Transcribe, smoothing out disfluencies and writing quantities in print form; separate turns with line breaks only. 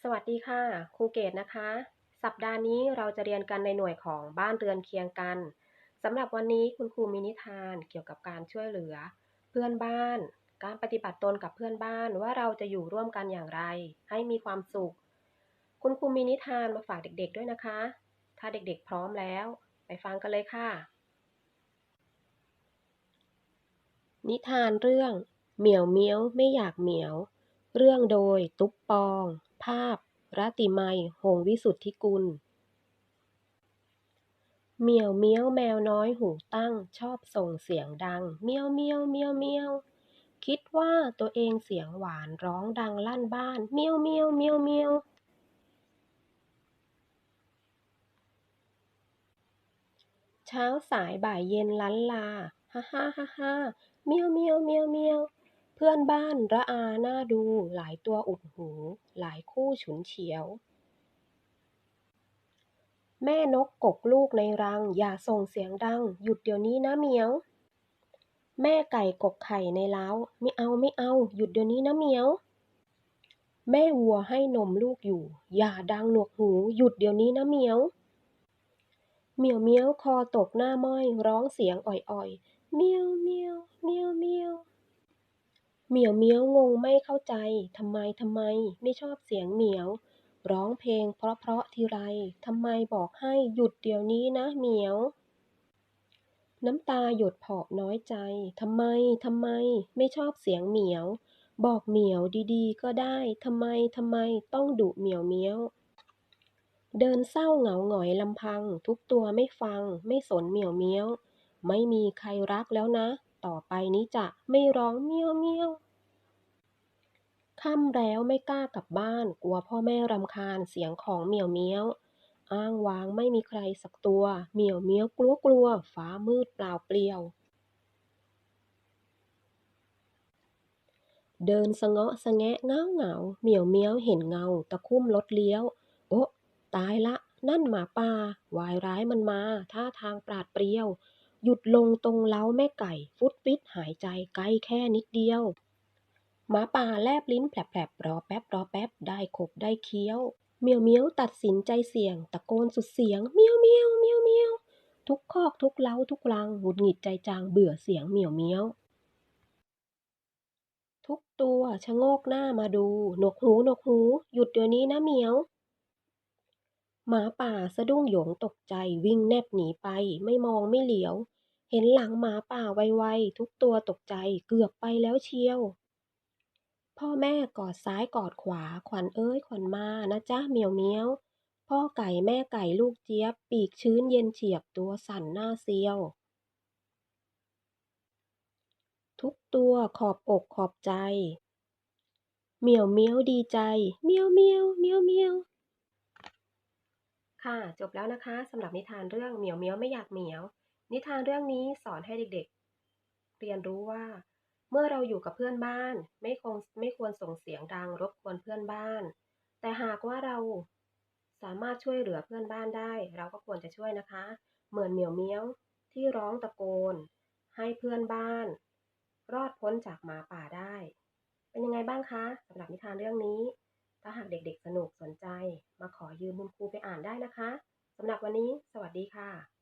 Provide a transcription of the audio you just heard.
สวัสดีค่ะครูเกตนะคะสัปดาห์นี้เราจะเรียนกันในหน่วยของบ้านเรือนเคียงกันสำหรับวันนี้คุณครูมีนิทานเกี่ยวกับการช่วยเหลือเพื่อนบ้านการปฏิบัติตนกับเพื่อนบ้านว่าเราจะอยู่ร่วมกันอย่างไรให้มีความสุขคุณครูมีนิทานมาฝากเด็กๆด้วยนะคะถ้าเด็กๆพร้อมแล้วไปฟังกันเลยค่ะนิทานเรื่องเหมียวเมี้ยวไม่อยากเหมียวเรื่องโดยตุ๊กปองภาพรัติมัยหงส์วิสุทธิกุล เหมียวเมี้ยวแมวน้อยหูตั้งชอบส่งเสียงดังเมียวเมียวเมียวเมียวคิดว่าตัวเองเสียงหวานร้องดังลั่นบ้านเมียวเมียวเมียวเมียวเช้าสายบ่ายเย็นล้านลาฮ่าฮ่าฮ่าฮ่าเมียวเมียวเมียวเมียวเพื่อนบ้านระอาหน้าดูหลายตัวอุดหูหลายคู่ฉุนเฉียวแม่นกกกลูกในรังอย่าส่งเสียงดังหยุดเดี๋ยวนี้นะเหมียว แม่ไก่กกไข่ในเล้าไม่เอาไม่เอาหยุดเดี๋ยวนี้นะเหมียวแม่วัวให้นมลูกอยู่อย่าดังหนวกหูหยุดเดี๋ยวนี้นะเหมียวเหมียวเมียวคอตกหน้าม้อยร้องเสียงอ่อยๆเมียวเมียวเมียวเมียวเหมียวเมียวงงไม่เข้าใจทำไมไม่ชอบเสียงเหมียวร้องเพลงเพราะทีไรทำไมบอกให้หยุดเดี๋ยวนี้นะเหมียว น้ำตาหยดเพาะน้อยใจทำไมไม่ชอบเสียงเหมียวบอกเหมียวดีๆก็ได้ทำไมต้องดุเหมียวเมี้ยวเดินเศร้าเหงาหงอยลำพังทุกตัวไม่ฟังไม่สนเหมียวเมี้ยวไม่มีใครรักแล้วนะต่อไปนี้จะไม่ร้องเมียวเมียวค่ำแล้วไม่กล้ากลับบ้านกลัวพ่อแม่รำคาญเสียงของเหมียวเมี้ยวอ้างว้างไม่มีใครสักตัวเหมียวเมี้ยวกลัวฟ้ามืดเปล่าเปลี่ยว เดินสะเงาะสะแงะเหงาเหมียวเมี้ยวเห็นเงาตะคุ่มรถเลี้ยวโอ๊ะตายละนั่นหมาป่าวายร้ายมันมาท่าทางปราดเปรียวหยุดลงตรงเล้าแม่ไก่ฟุดฟิตหายใจใกล้แค่นิดเดียวหมาป่าแลบลิ้นแผลบๆรอแป๊บได้ขบได้เคี้ยวเหมียวเมี้ยวตัดสินใจเสี่ยงตะโกนสุดเสียงเมียวเมียวเมียวเมียวทุกคอกทุกเล้าทุกรังหงุดหงิดใจจางเบื่อเสียงเหมียวเมี้ยว ทุกตัวชะโงกหน้ามาดูหนวกหูหยุดเดี๋ยวนี้นะเหมียวหมาป่าสะดุ้งโหยงตกใจวิ่งแนบหนีไปไม่มองไม่เหลียวเห็นหลังหมาป่าไวๆทุกตัวตกใจเกือบไปแล้วเชียวพ่อแม่กอดซ้ายกอดขวาขวัญเอ้ยขวัญมานะจ๊ะเหมียวเมียวพ่อไก่แม่ไก่ลูกเจี๊ยบปีกชื้นเย็นเฉียบตัวสั่นหน้าเซียวทุกตัวขอบอกขอบใจเหมียวเมียวดีใจเมียวเมียวเมียวเมียว ค่ะจบแล้วนะคะสำหรับนิทานเรื่องเหมียวเมียวไม่อยากเหมียวนิทานเรื่องนี้สอนให้เด็กๆเรียนรู้ว่าเมื่อเราอยู่กับเพื่อนบ้านไม่ควรส่งเสียงดังรบกวนเพื่อนบ้านแต่หากว่าเราสามารถช่วยเหลือเพื่อนบ้านได้เราก็ควรจะช่วยนะคะเหมือนเหมียวเมียวที่ร้องตะโกนให้เพื่อนบ้านรอดพ้นจากหมาป่าได้เป็นยังไงบ้างคะสำหรับนิทานเรื่องนี้ ถ้าหากเด็กๆสนุกสนใจมาขอยืมคุณครูไปอ่านได้นะคะสำหรับวันนี้สวัสดีค่ะ